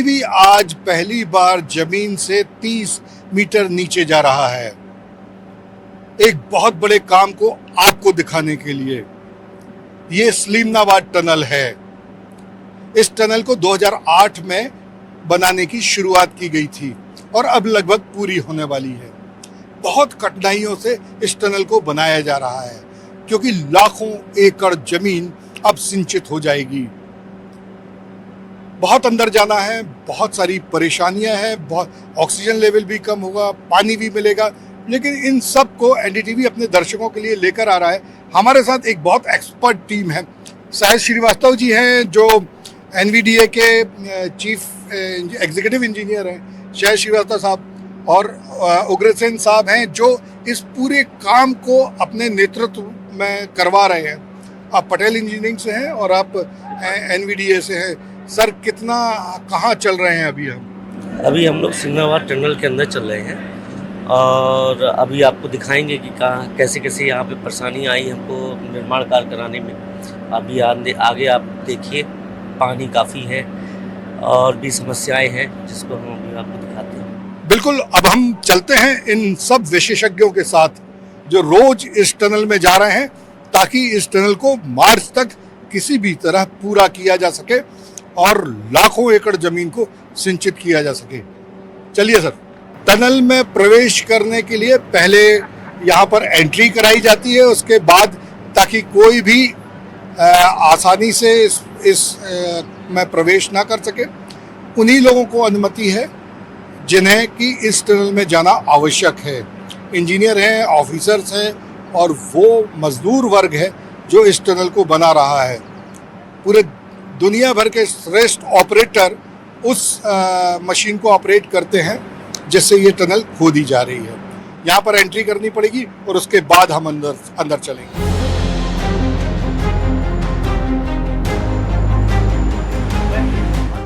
भी आज पहली बार जमीन से 30 मीटर नीचे जा रहा है, एक बहुत बड़े काम को आपको दिखाने के लिए। ये सलीमनाबाद टनल है। इस टनल को 2008 में बनाने की शुरुआत की गई थी और अब लगभग पूरी होने वाली है। बहुत कठिनाइयों से इस टनल को बनाया जा रहा है क्योंकि लाखों एकड़ जमीन अब सिंचित हो जाएगी। बहुत अंदर जाना है, बहुत सारी परेशानियां हैं, बहुत ऑक्सीजन लेवल भी कम होगा, पानी भी मिलेगा, लेकिन इन सब को एनडीटीवी अपने दर्शकों के लिए लेकर आ रहा है। हमारे साथ एक बहुत एक्सपर्ट टीम है। साहिल श्रीवास्तव जी हैं जो एनवीडीए के चीफ एग्जीक्यूटिव इंजीनियर हैं, शाहिद श्रीवास्तव साहब, और उग्रसेन साहब हैं जो इस पूरे काम को अपने नेतृत्व में करवा रहे हैं। आप पटेल इंजीनियरिंग से हैं और आप एनवीडीए से हैं। सर, कहाँ चल रहे हैं अभी हम लोग सलीमनाबाद टनल के अंदर चल रहे हैं और अभी आपको दिखाएंगे कि कहाँ कैसे कैसे यहाँ पे परेशानी आई हमको निर्माण कार्य कराने में। अभी आगे आप देखिए, पानी काफ़ी है और भी समस्याएं हैं जिसको हम अभी आपको दिखाते हैं। बिल्कुल, अब हम चलते हैं इन सब विशेषज्ञों के साथ जो रोज इस टनल में जा रहे हैं ताकि इस टनल को मार्च तक किसी भी तरह पूरा किया जा सके और लाखों एकड़ जमीन को सिंचित किया जा सके। चलिए सर, टनल में प्रवेश करने के लिए पहले यहाँ पर एंट्री कराई जाती है, उसके बाद ताकि कोई भी आसानी से इस में प्रवेश ना कर सके, उन्हीं लोगों को अनुमति है जिन्हें कि इस टनल में जाना आवश्यक है। इंजीनियर हैं, ऑफिसर्स हैं और वो मजदूर वर्ग है जो इस टनल को बना रहा है। पूरे दुनिया भर के श्रेष्ठ ऑपरेटर उस मशीन को ऑपरेट करते हैं जिससे ये टनल खोदी जा रही है। यहाँ पर एंट्री करनी पड़ेगी और उसके बाद हम अंदर चलेंगे।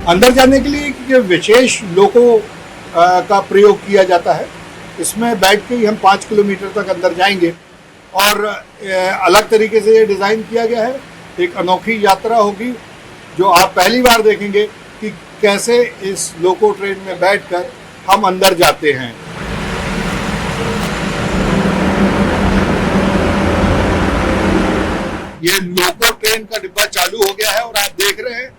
अंदर जाने के लिए विशेष लोगों का प्रयोग किया जाता है। इसमें बैठ के ही हम 5 किलोमीटर तक अंदर जाएंगे और अलग तरीके से ये डिज़ाइन किया गया है। एक अनोखी यात्रा होगी जो आप पहली बार देखेंगे कि कैसे इस लोको ट्रेन में बैठकर हम अंदर जाते हैं। ये लोको ट्रेन का डिब्बा चालू हो गया है और आप देख रहे हैं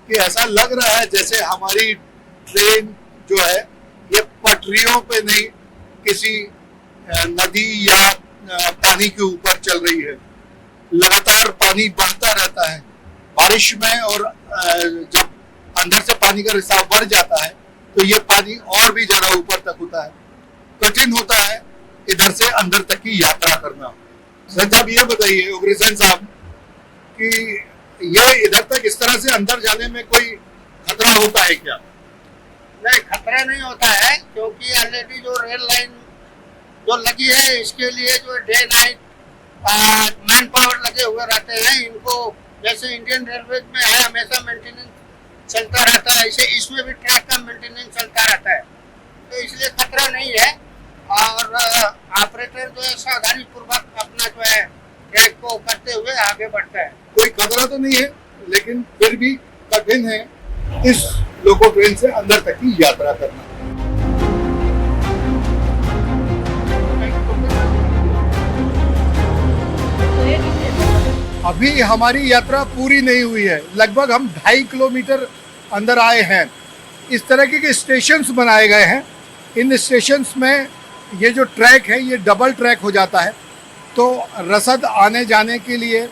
कि ऐसा लग रहा है जैसे हमारी ट्रेन जो है ये पटरियों पे नहीं, किसी नदी या पानी के ऊपर चल रही है। लगातार पानी बढ़ता रहता है बारिश में, और जब अंदर से पानी का रिसाव बढ़ जाता है तो ये पानी और भी ज्यादा ऊपर तक होता है। कठिन होता है इधर से अंदर तक की यात्रा करना। सर साहब, ये बताइए उग्रसेन साहब कि ये इधर तक इस तरह से अंदर जाने में कोई खतरा होता है क्या? नहीं, खतरा नहीं होता है क्योंकि ऑलरेडी जो रेल लाइन जो लगी है इसके लिए जो डे नाइट मैन पावर लगे हुए रहते हैं। इनको जैसे इंडियन रेलवे में है हमेशा मेंटेनेंस चलता रहता है, ऐसे इसमें भी ट्रैक का मेंटेनेंस चलता रहता है, तो इसलिए खतरा नहीं है। और ऑपरेटर जो है सावधानी पूर्वक अपना जो है ट्रैक को करते हुए आगे बढ़ता है। कोई खतरा तो नहीं है, लेकिन फिर भी कठिन है इस लोको ट्रेन से अंदर तक की यात्रा करना। अभी हमारी यात्रा पूरी नहीं हुई है, लगभग हम 2.5 किलोमीटर अंदर आए हैं। इस तरह के स्टेशंस बनाए गए हैं। इन स्टेशंस में ये जो ट्रैक है ये डबल ट्रैक हो जाता है, तो रसद आने जाने के लिए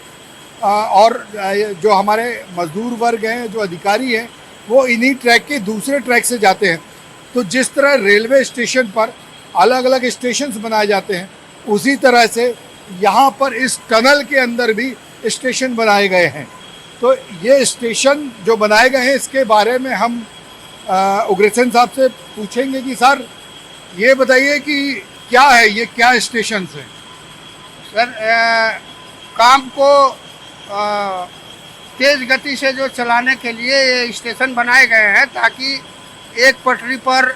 और जो हमारे मजदूर वर्ग हैं, जो अधिकारी हैं, वो इन्हीं ट्रैक के दूसरे ट्रैक से जाते हैं। तो जिस तरह रेलवे स्टेशन पर अलग अलग स्टेशंस बनाए जाते हैं, उसी तरह से यहाँ पर इस टनल के अंदर भी स्टेशन बनाए गए हैं। तो ये स्टेशन जो बनाए गए हैं इसके बारे में हम उग्रसेन साहब से पूछेंगे कि सर ये बताइए कि क्या है, ये क्या स्टेशन है? सर, काम को तेज गति से जो चलाने के लिए ये स्टेशन बनाए गए हैं ताकि एक पटरी पर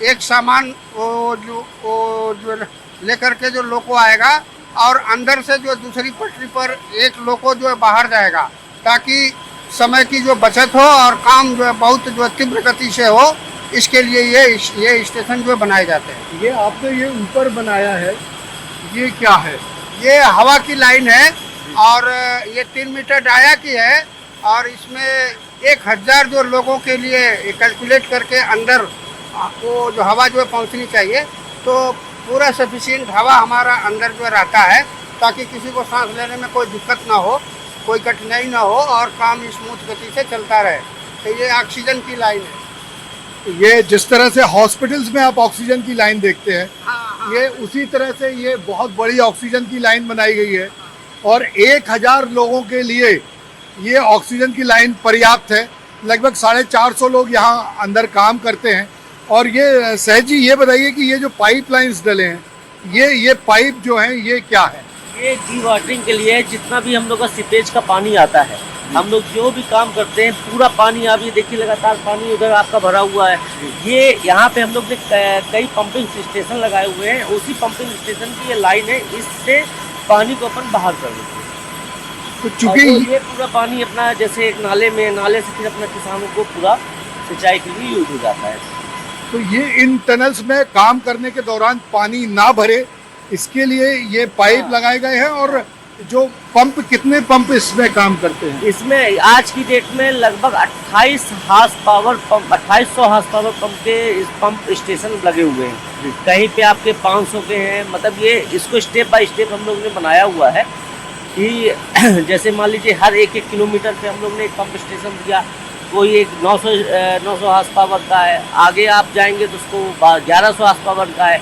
एक सामान जो लेकर के जो लोको आएगा और अंदर से जो दूसरी पटरी पर एक लोको जो है बाहर जाएगा, ताकि समय की जो बचत हो और काम जो है बहुत जो है तीव्र गति से हो, इसके लिए ये स्टेशन जो बनाए जाते हैं। ये आपने ये ऊपर बनाया है, ये क्या है? ये हवा की लाइन है और ये 3 मीटर डाया की है और इसमें 1000 जो लोगों के लिए कैलकुलेट करके अंदर वो जो हवा जो है पहुंचनी चाहिए, तो पूरा सफिशिएंट हवा हमारा अंदर जो रहता है ताकि किसी को सांस लेने में कोई दिक्कत ना हो, कोई कठिनाई ना हो और काम स्मूथ गति से चलता रहे। तो ये ऑक्सीजन की लाइन है। ये जिस तरह से हॉस्पिटल्स में आप ऑक्सीजन की लाइन देखते हैं, हाँ, ये उसी तरह से ये बहुत बड़ी ऑक्सीजन की लाइन बनाई गई है और 1000 लोगों के लिए ये ऑक्सीजन की लाइन पर्याप्त है। लगभग 450 लोग यहाँ अंदर काम करते हैं। और ये सहज जी ये बताइए कि ये जो पाइपलाइंस डले हैं, ये पाइप जो हैं ये क्या है? ये डी वाटरिंग के लिए जितना भी हम लोग का सीपेज का पानी आता है, हम लोग जो भी काम करते हैं पूरा पानी, आप ये देखिए लगातार पानी उधर आपका भरा हुआ है। ये यहाँ पे हम लोग ने कई पंपिंग स्टेशन लगाए हुए हैं, उसी पंपिंग स्टेशन की ये लाइन है, इससे पानी को अपन बाहर कर देते हैं। तो चूंकि ये पूरा पानी अपना जैसे एक नाले से फिर अपना किसानों को पूरा सिंचाई के लिए यूज हो जाता है। तो ये इन टनल्स में काम करने के दौरान पानी ना भरे, इसके लिए ये पाइप लगाए गए हैं। और जो पंप, कितने पंप इसमें काम करते हैं? इसमें आज की डेट में लगभग 2800 हार्स पावर पंप के इस पंप स्टेशन लगे हुए हैं। कहीं पे आपके 500 के हैं। मतलब ये इसको स्टेप बाय स्टेप हम लोग ने बनाया हुआ है कि जैसे मान लीजिए हर 1-1 किलोमीटर पे हम लोग ने एक पंप स्टेशन दिया। कोई एक 900 हार्स पावर का है, आगे आप जाएंगे तो उसको 1100 हार्स पावर का है।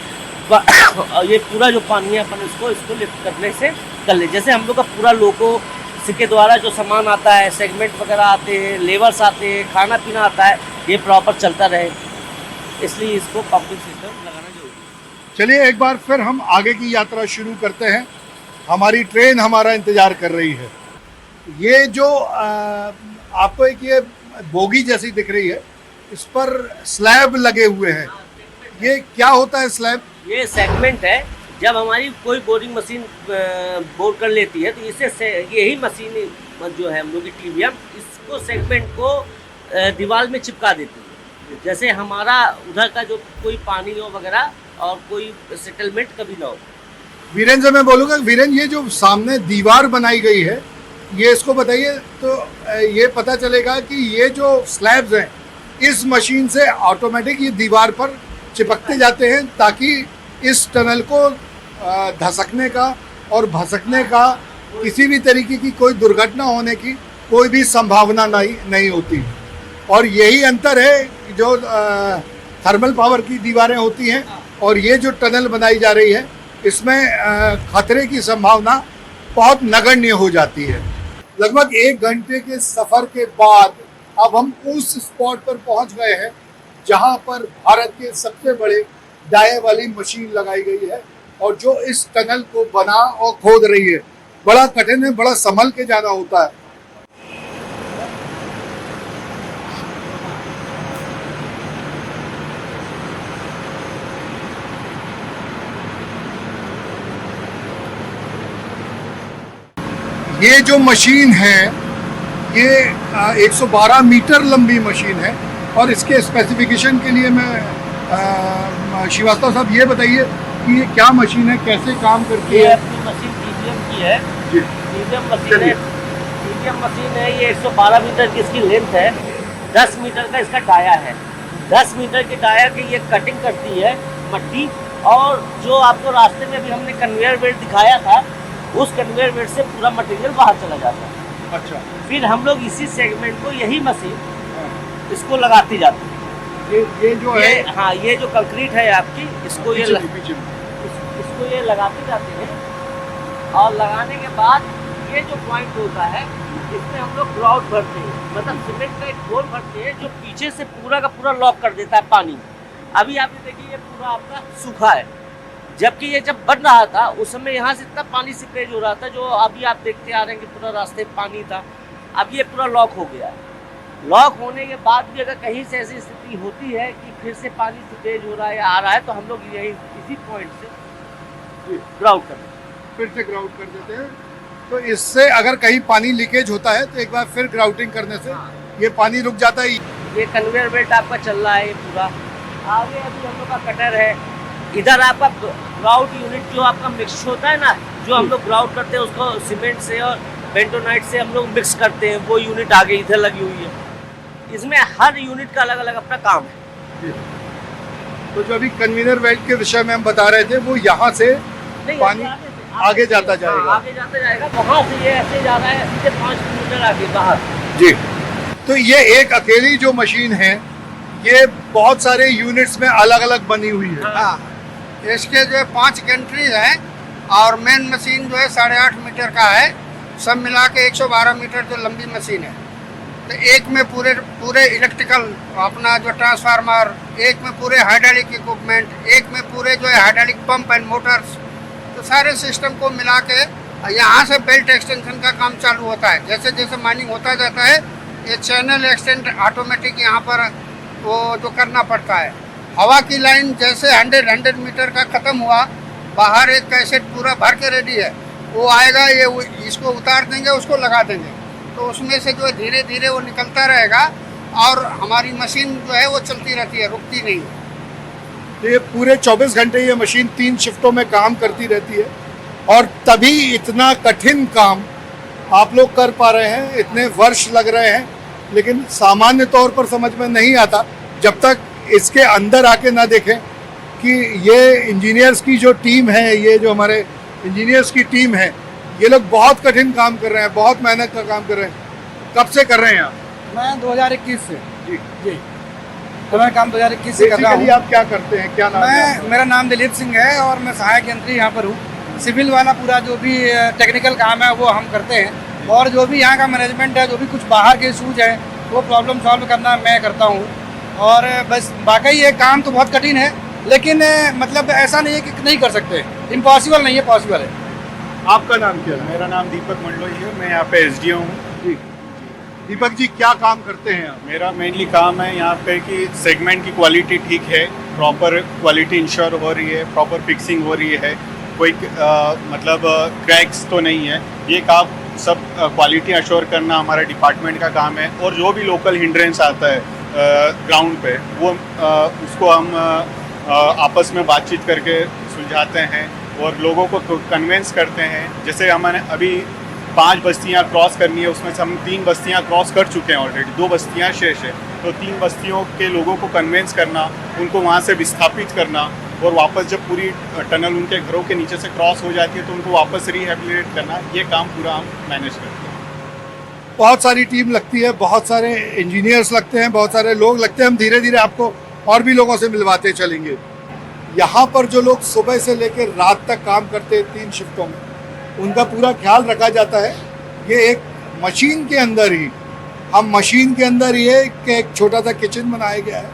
ये पूरा जो पानी है अपन इसको लिफ्ट करने से कर ले। जैसे हम लोग का पूरा लोको के द्वारा जो सामान आता है, सेगमेंट वगैरह आते हैं, लेवर्स आते हैं, खाना पीना आता है, ये प्रॉपर चलता रहे, इसलिए इसको पंपिंग सिस्टम लगाना जरूरी है। चलिए एक बार फिर हम आगे की यात्रा शुरू करते हैं। हमारी ट्रेन हमारा इंतजार कर रही है। ये जो आपको एक ये बोगी जैसी दिख रही है, इस पर स्लैब लगे हुए हैं। ये क्या होता है स्लैब? ये सेगमेंट है। जब हमारी कोई बोरिंग मशीन बोर कर लेती है तो इससे यही मशीन जो है हम लोग की टीवीएम इसको सेगमेंट को दीवार में चिपका देती है। जैसे हमारा उधर का जो कोई पानी हो वगैरह और कोई सेटलमेंट कभी ना हो। वीरेंद्र से मैं बोलूँगा, वीरेंद्र ये जो सामने दीवार बनाई गई है, ये इसको बताइए तो ये पता चलेगा कि ये जो स्लैब्स हैं इस मशीन से ऑटोमेटिक ये दीवार पर चिपकते जाते हैं ताकि इस टनल को धसकने का और भसकने का, किसी भी तरीके की कोई दुर्घटना होने की कोई भी संभावना नहीं होती। और यही अंतर है जो थर्मल पावर की दीवारें होती हैं और ये जो टनल बनाई जा रही है, इसमें खतरे की संभावना बहुत नगण्य हो जाती है। लगभग 1 घंटे के सफ़र के बाद अब हम उस स्पॉट पर पहुंच गए हैं जहां पर भारत के सबसे बड़े डाये वाली मशीन लगाई गई है और जो इस टनल को बना और खोद रही है। बड़ा कठिन है, बड़ा संभल के जाना होता है। ये जो मशीन है ये 112 मीटर लंबी मशीन है और इसके स्पेसिफिकेशन के लिए मैं श्रीवास्तव साहब ये बताइए कि ये क्या मशीन है, कैसे काम करती है? ये अपनी मशीन टीवीएम की है। टीवीएम मशीन है। टीवीएम मशीन है। ये 112 मीटर की इसकी लेंथ है। 10 मीटर का इसका डाया है। 10 मीटर के डाया की ये कटिंग करती है मट्टी। और जो आपको रास्ते में भी हमने कन्वेयर बेल्ट दिखाया था, उस कन्वेयर बेल्ट से पूरा मटेरियल बाहर चला जाता है। अच्छा। फिर हम लोग इसी सेगमेंट को, यही मशीन इसको लगाती जाती है। ये जो है, हाँ, ये जो कंक्रीट है आपकी, इसको ये इसको ये लगाते जाते हैं। और लगाने के बाद ये जो पॉइंट होता है, इसमें हम लोग ग्राउट भरते हैं, मतलब सीमेंट का एक घोल भरते हैं जो पीछे से पूरा का पूरा लॉक कर देता है पानी। अभी आप ये देखिए, ये पूरा आपका सूखा है, जबकि ये जब बन रहा था उस समय यहाँ से इतना पानी सीपेज हो रहा था, जो अभी आप देखते आ रहे हैं कि पूरा रास्ते पानी था। अब ये पूरा लॉक हो गया है। लॉक होने के बाद भी अगर कहीं से ऐसी स्थिति होती है कि फिर से पानी सीपेज हो रहा है या आ रहा है, तो हम लोग यही इसी पॉइंट से ग्राउट कर देते हैं। फिर से ग्राउट कर देते हैं। तो इससे अगर कहीं पानी लीकेज होता है तो एक बार फिर ग्राउटिंग करने से ये पानी रुक जाता है। ये कन्वेयर बेल्ट आपका चल रहा है पूरा। आगे अभी हम लोग का कटर है। इधर आपका ग्राउट यूनिट जो आपका मिक्स होता है ना, जो हम लोग ग्राउट करते हैं उसको सीमेंट से और बेंटोनाइट से हम लोग मिक्स करते हैं, वो यूनिट आगे इधर लगी हुई है। इसमें हर यूनिट का अलग अलग अपना काम है। तो जो अभी कन्वेयर बेल्ट के विषय में हम बता रहे थे, वो यहाँ से नहीं, पानी आगे जाता जाएगा। आगे जाता जाएगा, वहाँ से ये ऐसे जा रहा है, सीधे 5 किलोमीटर आगे बाहर। जी, तो ये एक अकेली जो मशीन है, ये बहुत सारे यूनिट्स में अलग अलग बनी हुई है। हाँ, इसके जो है 5 कंट्रीज हैं और मेन मशीन जो है 8.5 मीटर का है। सब मिला के 112 मीटर जो लंबी मशीन है। तो एक में पूरे इलेक्ट्रिकल अपना जो ट्रांसफार्मर, एक में पूरे हाइड्रोलिक इक्विपमेंट, एक में पूरे जो है हाइड्रोलिक पंप एंड मोटर्स, तो सारे सिस्टम को मिला के यहाँ से बेल्ट एक्सटेंशन का काम चालू होता है। जैसे जैसे माइनिंग होता जाता है, ये चैनल एक्सटेंड ऑटोमेटिक यहाँ पर वो जो करना पड़ता है। हवा की लाइन जैसे 100 मीटर का ख़त्म हुआ, बाहर एक कैसेट पूरा भर के रेडी है, वो आएगा, ये इसको उतार देंगे, उसको लगा देंगे, तो उसमें से जो है धीरे धीरे वो निकलता रहेगा और हमारी मशीन जो है वो चलती रहती है, रुकती नहीं है। ये पूरे 24 घंटे ये मशीन 3 शिफ्टों में काम करती रहती है और तभी इतना कठिन काम आप लोग कर पा रहे हैं। इतने वर्ष लग रहे हैं, लेकिन सामान्य तौर पर समझ में नहीं आता जब तक इसके अंदर आके ना देखें कि ये इंजीनियर्स की जो टीम है, ये जो हमारे इंजीनियर्स की टीम है, ये लोग बहुत कठिन काम कर रहे हैं, बहुत मेहनत का काम कर रहे हैं। कब से कर रहे हैं आप? मैं 2021 से जी, तो मैं काम 2021 से कर रहा हूँ। आप क्या करते हैं, क्या नाम है आपका? मेरा नाम दिलीप सिंह है और मैं सहायक यंत्री यहाँ पर हूँ। सिविल वाला पूरा जो भी टेक्निकल काम है वो हम करते हैं, और जो भी यहाँ का मैनेजमेंट है, जो भी कुछ बाहर के इशूज हैं वो प्रॉब्लम सॉल्व करना मैं करता हूँ। और बस वाकई ये काम तो बहुत कठिन है, लेकिन मतलब ऐसा नहीं है कि नहीं कर सकते, इम्पॉसिबल नहीं है, पॉसिबल है। आपका नाम क्या है? मेरा नाम दीपक मंडलोई है, मैं यहाँ पे एसडीओ हूँ। जी, दीपक जी क्या काम करते हैं आप? मेरा मेनली काम है यहाँ पे कि सेगमेंट की क्वालिटी ठीक है, प्रॉपर क्वालिटी इंश्योर हो रही है, प्रॉपर फिक्सिंग हो रही है, कोई मतलब क्रैक्स तो नहीं है। ये काम सब क्वालिटी अश्योर करना हमारा डिपार्टमेंट का काम है। और जो भी लोकल हिंड्रेंस आता है ग्राउंड पे, वो उसको हम आपस में बातचीत करके सुलझाते हैं और लोगों को कन्वेंस करते हैं। जैसे हमने अभी 5 बस्तियां क्रॉस करनी है, उसमें से हम 3 बस्तियां क्रॉस कर चुके हैं ऑलरेडी, 2 बस्तियां शेष है। तो 3 बस्तियों के लोगों को कन्वेंस करना, उनको वहां से विस्थापित करना, और वापस जब पूरी टनल उनके घरों के नीचे से क्रॉस हो जाती है तो उनको वापस रिहेबिलिटेट करना, ये काम पूरा हम मैनेज करते हैं। बहुत सारी टीम लगती है, बहुत सारे इंजीनियर्स लगते हैं, बहुत सारे लोग लगते हैं। हम धीरे धीरे आपको और भी लोगों से मिलवाते चलेंगे। यहाँ पर जो लोग सुबह से लेकर रात तक काम करते हैं 3 शिफ्टों में, उनका पूरा ख्याल रखा जाता है। ये एक मशीन के अंदर ही, हम मशीन के अंदर ही एक छोटा सा किचन बनाया गया है।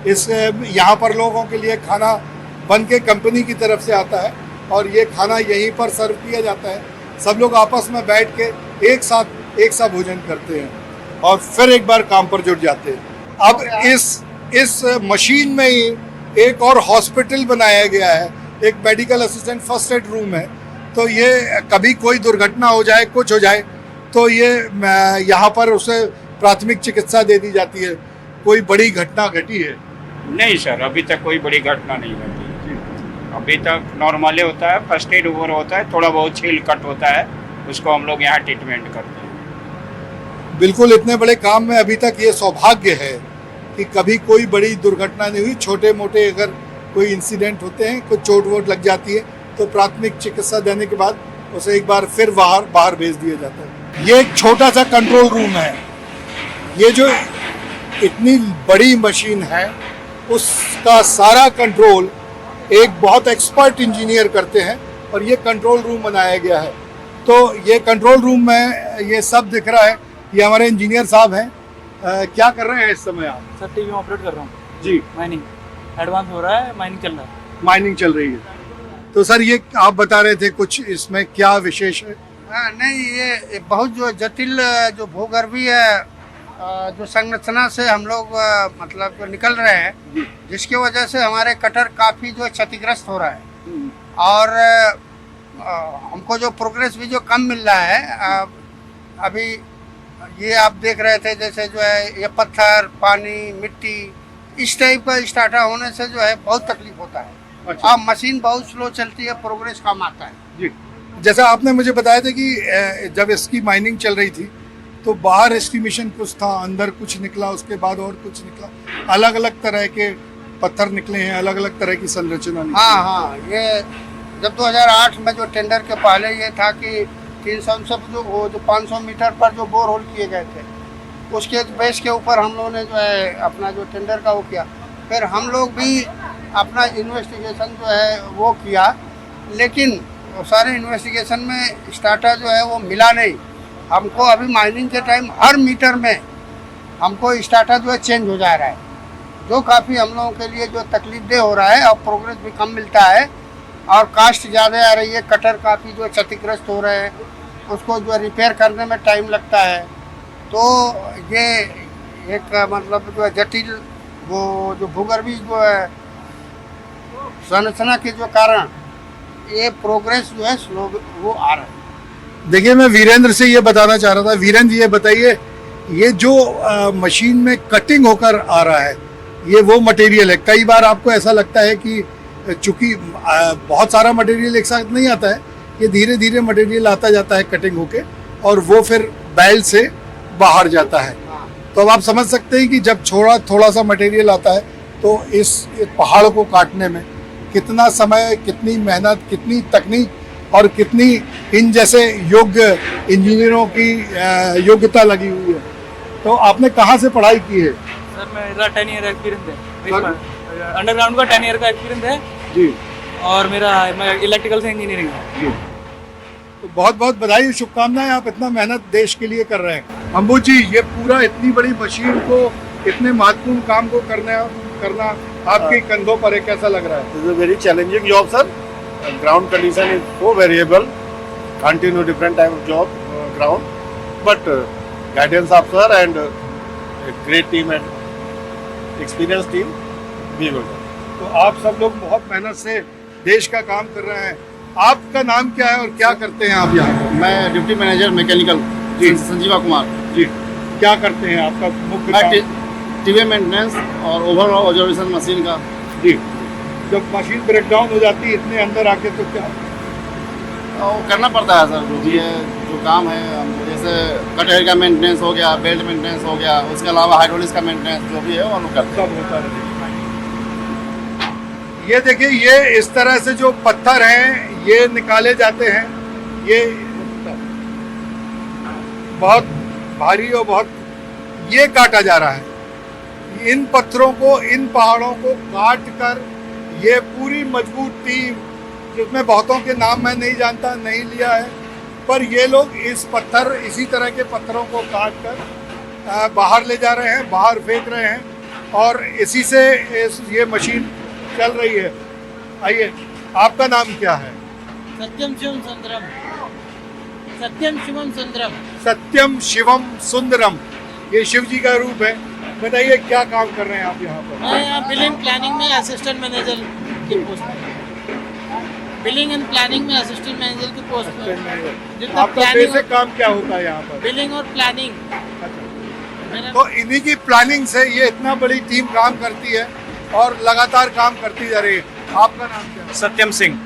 इस यहाँ पर लोगों के लिए खाना बन के कंपनी की तरफ से आता है और ये खाना यहीं पर सर्व किया जाता है। सब लोग आपस में बैठ के एक साथ भोजन करते हैं और फिर एक बार काम पर जुट जाते हैं। अब इस मशीन में ही एक और हॉस्पिटल बनाया गया है, एक medical assistant first aid room है। तो ये कभी कोई दुर्घटना हो जाए, कुछ हो जाए, तो ये यहाँ पर उसे प्राथमिक चिकित्सा दे दी जाती है। कोई बड़ी घटना घटी है? नहीं सर, अभी तक कोई बड़ी घटना नहीं घटी। अभी तक नॉर्मली होता है, फर्स्ट एड ओवर होता है, थोड़ा बहुत छील कट होता है, उसको हम लोग यहाँ ट्रीटमेंट करते हैं। बिल्कुल, इतने बड़े काम में अभी तक ये सौभाग्य है कि कभी कोई बड़ी दुर्घटना नहीं हुई। छोटे मोटे अगर कोई इंसिडेंट होते हैं, कुछ चोट वोट लग जाती है, तो प्राथमिक चिकित्सा देने के बाद उसे एक बार फिर बाहर भेज दिया जाता है। ये एक छोटा सा कंट्रोल रूम है। ये जो इतनी बड़ी मशीन है, उसका सारा कंट्रोल एक बहुत एक्सपर्ट इंजीनियर करते हैं और ये कंट्रोल रूम बनाया गया है। तो ये कंट्रोल रूम में ये सब दिख रहा है, ये हमारे इंजीनियर साहब हैं। क्या कर रहे हैं इस समय आप? सर टीवी में ऑपरेट कर रहा हूँ जी। माइनिंग एडवांस हो रहा है, माइनिंग चल रहा है। माइनिंग चल रही है। तो सर ये आप बता रहे थे कुछ, इसमें क्या विशेष है? हाँ, नहीं, ये बहुत जो जटिल जो भूगर्भीय जो संरचना से हम लोग मतलब निकल रहे हैं, जिसकी वजह से हमारे कटर काफ़ी जो क्षतिग्रस्त हो रहा है। और हमको जो प्रोग्रेस भी जो कम मिल रहा है अभी ये आप देख रहे थे जैसे जो है ये पत्थर पानी मिट्टी इस टाइप का स्टार्टर होने से जो है बहुत तकलीफ होता है। अच्छा। अब मशीन बहुत स्लो चलती है, प्रोग्रेस कम आता है। जी, जैसा आपने मुझे बताया था कि जब इसकी माइनिंग चल रही थी तो बाहर एस्टिमेशन कुछ था, अंदर कुछ निकला, उसके बाद और कुछ निकला, अलग अलग तरह के पत्थर निकले हैं, अलग अलग तरह की संरचना निकली। हाँ हाँ, ये जब 2008 में जो टेंडर के पहले ये था कि 300 से जो 500 मीटर पर जो बोर होल किए गए थे उसके बेस के ऊपर हम लोगों ने जो है अपना जो टेंडर का वो किया। फिर हम लोग भी अपना इन्वेस्टिगेशन जो है वो किया, लेकिन वो सारे इन्वेस्टिगेशन में स्टार्टर जो है वो मिला नहीं हमको। अभी माइनिंग के टाइम हर मीटर में हमको स्टार्टर जो है चेंज हो जा रहा है, जो काफ़ी हम लोगों के लिए जो तकलीफ दे हो रहा है और प्रोग्रेस भी कम मिलता है और कास्ट ज़्यादा आ रही है। कटर काफ़ी जो क्षतिग्रस्त हो रहे हैं, उसको जो रिपेयर करने में टाइम लगता है। तो ये एक मतलब जो है जटिल वो जो भूगर्भी जो है संरचना के जो कारण ये प्रोग्रेस जो है स्लो वो आ रहा है। देखिए, मैं वीरेंद्र से ये बताना चाह रहा था। वीरेंद्र, ये बताइए, ये जो मशीन में कटिंग होकर आ रहा है ये वो मटेरियल है। कई बार आपको ऐसा लगता है कि चूंकि बहुत सारा मटेरियल एक साथ नहीं आता है, ये धीरे धीरे मटेरियल आता जाता है कटिंग होके और वो फिर बैल से बाहर जाता है। तो अब आप समझ सकते हैं कि जब थोड़ा सा मटेरियल आता है तो इस पहाड़ को काटने में कितना समय, कितनी मेहनत, कितनी तकनीक और कितनी इन जैसे योग्य इंजीनियरों की योग्यता लगी हुई है। तो आपने कहाँ से पढ़ाई की है? सर मेरा 10 ईयर एक्सपीरियंस है, अंडरग्राउंड का 10 ईयर का एक्सपीरियंस है जी। और मेरा इलेक्ट्रिकल से इंजीनियरिंग है जी। तो बहुत बहुत बधाई, शुभकामनाएं, आप इतना मेहनत देश के लिए कर रहे हैं। अम्बू जी, ये पूरा इतनी बड़ी मशीन को, इतने महत्वपूर्ण काम को करना आपके कंधों पर है, कैसा लग रहा है? This is a very challenging job, sir. Ground condition is so variable. Can't do different type of job ground, but guidance of sir and a great team and experienced team, we will. तो आप सब लोग बहुत मेहनत से देश का काम कर रहे हैं। आपका नाम क्या है और क्या करते हैं आप यहाँ? मैं डिप्टी मैनेजर मैकेनिकल जी, संजीवा कुमार जी। क्या करते हैं, आपका मुख्य काम? टीवी मेंटेनेंस और ओवरऑल ऑब्जर्वेशन मशीन का। जी। जब मशीन ब्रेक डाउन हो जाती है इतने अंदर आके तो क्या वो करना पड़ता है सर, जो भी है जो काम है, जैसे कट हेड का मेंटेनेंस हो गया, बेल्ट मेंटेनेंस हो गया, उसके अलावा हाइड्रोलिक्स का मेंटेनेंस जो भी है वो हम लोग करते हैं। सब होता है। ये देखिए, ये इस तरह से जो पत्थर हैं ये निकाले जाते हैं। ये बहुत भारी और बहुत ये काटा जा रहा है। इन पत्थरों को, इन पहाड़ों को काट कर ये पूरी मजबूत टीम, जिसमें बहुतों के नाम मैं नहीं जानता, नहीं लिया है, पर ये लोग इसी तरह के पत्थरों को काट कर बाहर ले जा रहे हैं, बाहर फेंक रहे हैं और इसी से ये मशीन चल रही है। आइए, आपका नाम क्या है? सत्यम शिवम सुंदरम। सत्यम शिवम सुंदरम। सत्यम शिवम सुंदरम, ये शिव जी का रूप है। बताइए, क्या काम कर रहे हैं आप यहाँ पर? मैं यहाँ बिलिंग प्लानिंग में असिस्टेंट मैनेजर की पोस्ट पर, बिलिंग एंड प्लानिंग में असिस्टेंट मैनेजर की पोस्ट पर। आपका बेसिक काम क्या होता है यहाँ पर? बिलिंग और प्लानिंग। तो इन्हीं की प्लानिंग से ये इतना बड़ी टीम काम करती है और लगातार काम करती जा रही है। आपका नाम क्या है? सत्यम सिंह।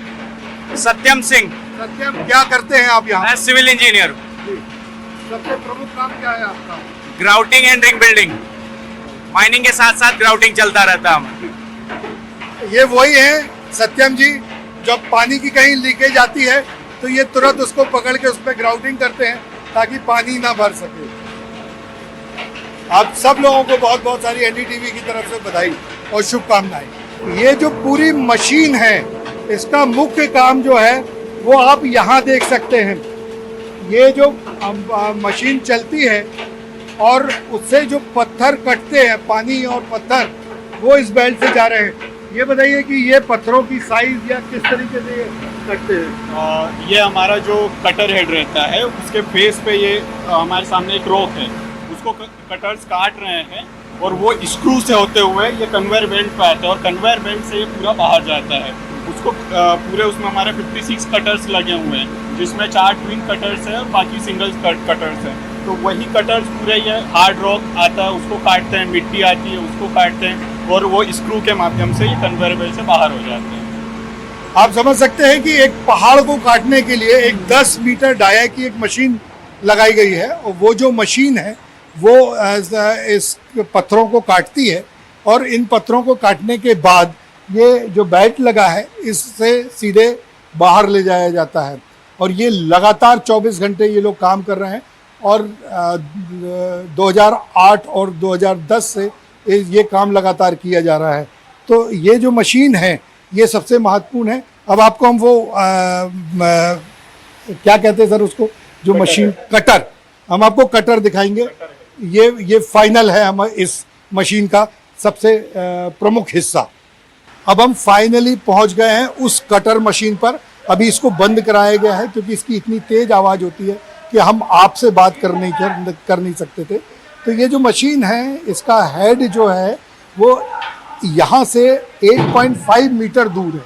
सत्यम सिंह। सत्यम, क्या करते हैं आप यहाँ? मैं सिविल इंजीनियर हूँ। सबसे प्रमुख काम क्या है आपका? Grouting and ring building, mining के साथ साथ ग्राउटिंग चलता रहता है। ये वही है सत्यम जी, जब पानी की कहीं लीकेज आती है तो ये तुरंत उसको पकड़ के उस पर ग्राउटिंग करते हैं ताकि पानी ना भर सके। आप सब लोगों को बहुत बहुत सारी एनडीटीवी की तरफ से बधाई और शुभकामनाएं। ये जो पूरी मशीन है, इसका मुख्य काम जो है वो आप यहाँ देख सकते हैं। ये जो मशीन चलती है और उससे जो पत्थर कटते हैं, पानी और पत्थर, वो इस बेल्ट से जा रहे हैं। ये बताइए कि ये पत्थरों की साइज या किस तरीके से ये कटते हैं? ये हमारा जो कटर हेड रहता है उसके फेस पे ये हमारे सामने एक रोक है, उसको कटर्स काट रहे हैं और वो स्क्रू से होते हुए ये कन्वेयर बेल्ट पे आता है और कन्वेयर बेल्ट से ये पूरा बाहर जाता है। उसको पूरे उसमें हमारे 56 कटर्स लगे हुए हैं, जिसमें 4 ट्विन कटर्स हैं और बाकी सिंगल कटर्स हैं। तो वही कटर्स पूरे ये हार्ड रॉक आता है उसको काटते हैं, मिट्टी आती है उसको काटते हैं और वो स्क्रू के माध्यम से ये कन्वेयर बेल्ट से बाहर हो जाते हैं। आप समझ सकते हैं कि एक पहाड़ को काटने के लिए एक 10 मीटर डाया की एक मशीन लगाई गई है, और वो जो मशीन है वो इस पत्थरों को काटती है, और इन पत्थरों को काटने के बाद ये जो बैट लगा है इससे सीधे बाहर ले जाया जाता है। और ये लगातार 24 घंटे ये लोग काम कर रहे हैं, और 2008 और 2010 से ये काम लगातार किया जा रहा है। तो ये जो मशीन है ये सबसे महत्वपूर्ण है। अब आपको हम वो क्या कहते हैं सर उसको, जो मशीन कटर, हम आपको कटर दिखाएंगे। ये फाइनल है हम इस मशीन का सबसे प्रमुख हिस्सा। अब हम फाइनली पहुंच गए हैं उस कटर मशीन पर। अभी इसको बंद कराया गया है क्योंकि इसकी इतनी तेज आवाज़ होती है कि हम आपसे बात कर नहीं सकते थे। तो ये जो मशीन है इसका हेड जो है वो यहाँ से 8.5 मीटर दूर है।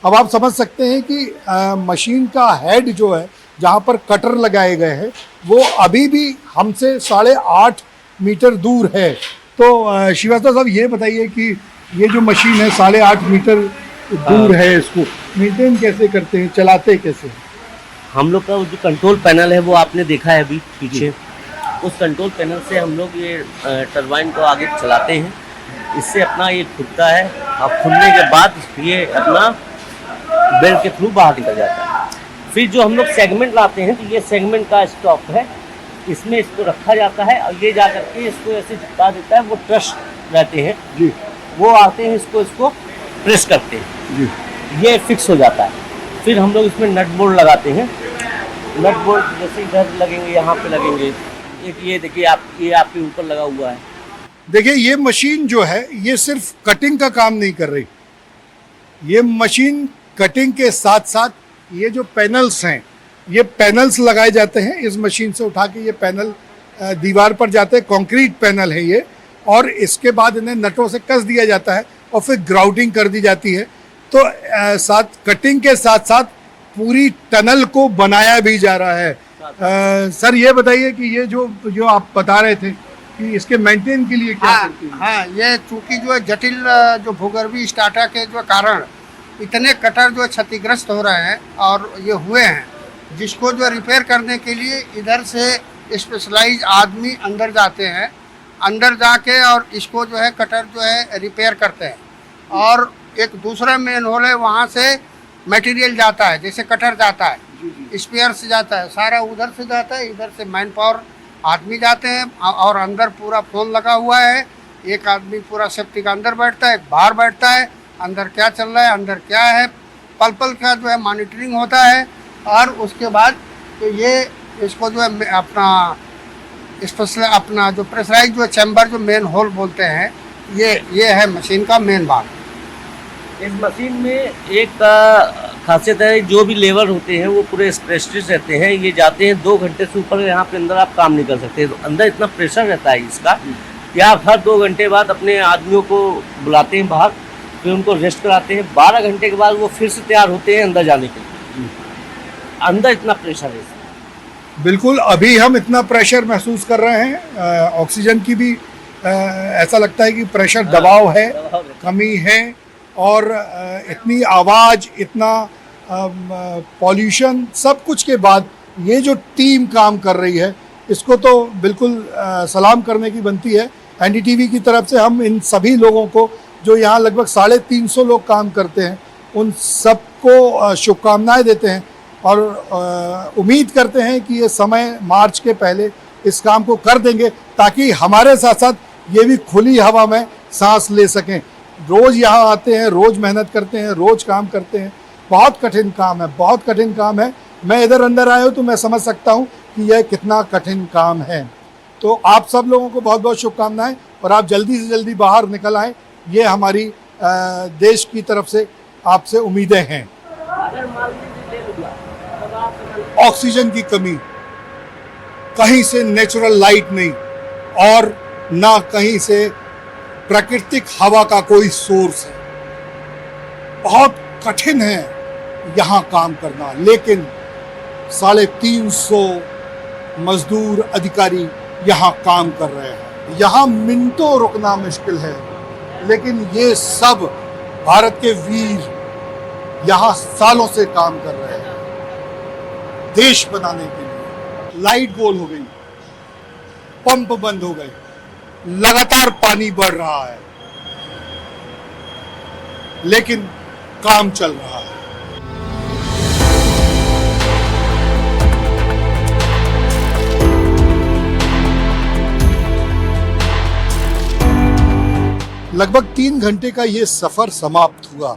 अब आप समझ सकते हैं कि मशीन का हेड जो है जहाँ पर कटर लगाए गए हैं वो अभी भी हमसे 8.5 मीटर दूर है। तो श्रीवास्तव साहब ये बताइए कि ये जो मशीन है 8.5 मीटर दूर है, इसको मेंटेन कैसे करते हैं, चलाते कैसे? हम लोग का जो कंट्रोल पैनल है वो आपने देखा है अभी पीछे, उस कंट्रोल पैनल से हम लोग ये टरबाइन को आगे चलाते हैं। इससे अपना ये खुलता है, और खुलने के बाद ये अपना बेल्ट के थ्रू बाहर निकल जाता है। फिर जो हम लोग सेगमेंट लाते हैं तो ये सेगमेंट का स्टॉप है, इसमें इसको रखा जाता है और ये जा करके इसको ऐसे चिपका देता है। वो ट्रस रहते हैं जी, वो आते हैं, इसको प्रेस करते हैं जी, ये फिक्स हो जाता है। फिर हम लोग इसमें नट बोल्ट लगाते हैं। नट बोल्ट जैसे इधर लगेंगे, यहाँ पे लगेंगे। एक ये देखिए ये आपके ऊपर लगा हुआ है। देखिए ये मशीन जो है ये सिर्फ कटिंग का काम नहीं कर रही। ये मशीन कटिंग के साथ साथ ये जो पैनल्स हैं, ये पैनल्स लगाए जाते हैं। इस मशीन से उठा के ये पैनल दीवार पर जाते हैं, कंक्रीट पैनल है ये, और इसके बाद इन्हें नटों से कस दिया जाता है और फिर ग्राउटिंग कर दी जाती है। तो साथ कटिंग के साथ साथ पूरी टनल को बनाया भी जा रहा है। सर ये बताइए कि ये जो आप बता रहे थे कि इसके मेंटेन के लिए क्या करते हैं? हाँ, ये चूंकि जो है जटिल जो भूगर्भीय स्टाटा के जो कारण इतने कटर जो क्षतिग्रस्त हो रहे हैं और ये हुए हैं, जिसको जो रिपेयर करने के लिए इधर से स्पेशलाइज आदमी अंदर जाते हैं, अंदर जाके और इसको जो है कटर जो है रिपेयर करते हैं। और एक दूसरा मेन होल है, वहाँ से मटेरियल जाता है, जैसे कटर जाता है, स्पेयर से जाता है, सारा उधर से जाता है, इधर से मैन पावर आदमी जाते हैं और अंदर पूरा फोन लगा हुआ है। एक आदमी पूरा सेफ्टी का अंदर बैठता है, एक बाहर बैठता है, अंदर क्या चल रहा है, अंदर क्या है, पल पल का जो है मॉनिटरिंग होता है। और उसके बाद तो ये इसको जो है अपना स्पेशल अपना जो प्रेशराइज जो चैम्बर जो मेन होल बोलते हैं, ये है मशीन का मेन भाग। इस मशीन में एक खासियत है, जो भी लेबर होते हैं वो पूरे स्पेशलिस्ट रहते हैं। ये जाते हैं 2 घंटे से ऊपर यहाँ पे अंदर आप काम नहीं कर सकते। तो अंदर इतना प्रेशर रहता है इसका कि आप हर 2 घंटे बाद अपने आदमियों को बुलाते हैं बाहर, फिर उनको रेस्ट कराते हैं। 12 घंटे के बाद वो फिर से तैयार होते हैं अंदर जाने के लिए। अंदर इतना प्रेशर है। बिल्कुल, अभी हम इतना प्रेशर महसूस कर रहे हैं। ऑक्सीजन की भी ऐसा लगता है कि प्रेशर दबाव है, कमी है, और इतनी आवाज़, इतना पॉल्यूशन, सब कुछ के बाद ये जो टीम काम कर रही है इसको तो बिल्कुल सलाम करने की बनती है। एनडीटीवी की तरफ से हम इन सभी लोगों को, जो यहाँ लगभग 350 लोग काम करते हैं, उन सबको शुभकामनाएं देते हैं और उम्मीद करते हैं कि ये समय मार्च के पहले इस काम को कर देंगे, ताकि हमारे साथ साथ ये भी खुली हवा में सांस ले सकें। रोज़ यहाँ आते हैं, रोज़ मेहनत करते हैं, रोज़ काम करते हैं। बहुत कठिन काम है, बहुत कठिन काम है। मैं इधर अंदर आया हूँ तो मैं समझ सकता हूँ कि यह कितना कठिन काम है। तो आप सब लोगों को बहुत बहुत शुभकामनाएं, और आप जल्दी से जल्दी बाहर निकल आएँ, ये हमारी देश की तरफ से आपसे उम्मीदें हैं। ऑक्सीजन की कमी, कहीं से नेचुरल लाइट नहीं, और ना कहीं से प्राकृतिक हवा का कोई सोर्स है। बहुत कठिन है यहाँ काम करना, लेकिन 350 मजदूर अधिकारी यहाँ काम कर रहे हैं। यहाँ मिनटों रुकना मुश्किल है, लेकिन ये सब भारत के वीर यहाँ सालों से काम कर रहे हैं देश बनाने के लिए। लाइट गोल हो गई, पंप बंद हो गए, लगातार पानी बढ़ रहा है, लेकिन काम चल रहा है। लगभग 3 घंटे का ये सफर समाप्त हुआ।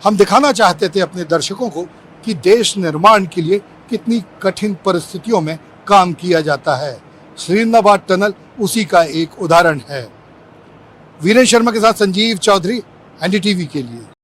हम दिखाना चाहते थे अपने दर्शकों को कि देश निर्माण के लिए कितनी कठिन परिस्थितियों में काम किया जाता है। श्रीनवाड टनल उसी का एक उदाहरण है। वीरेंद्र शर्मा के साथ संजीव चौधरी, एनडीटीवी के लिए।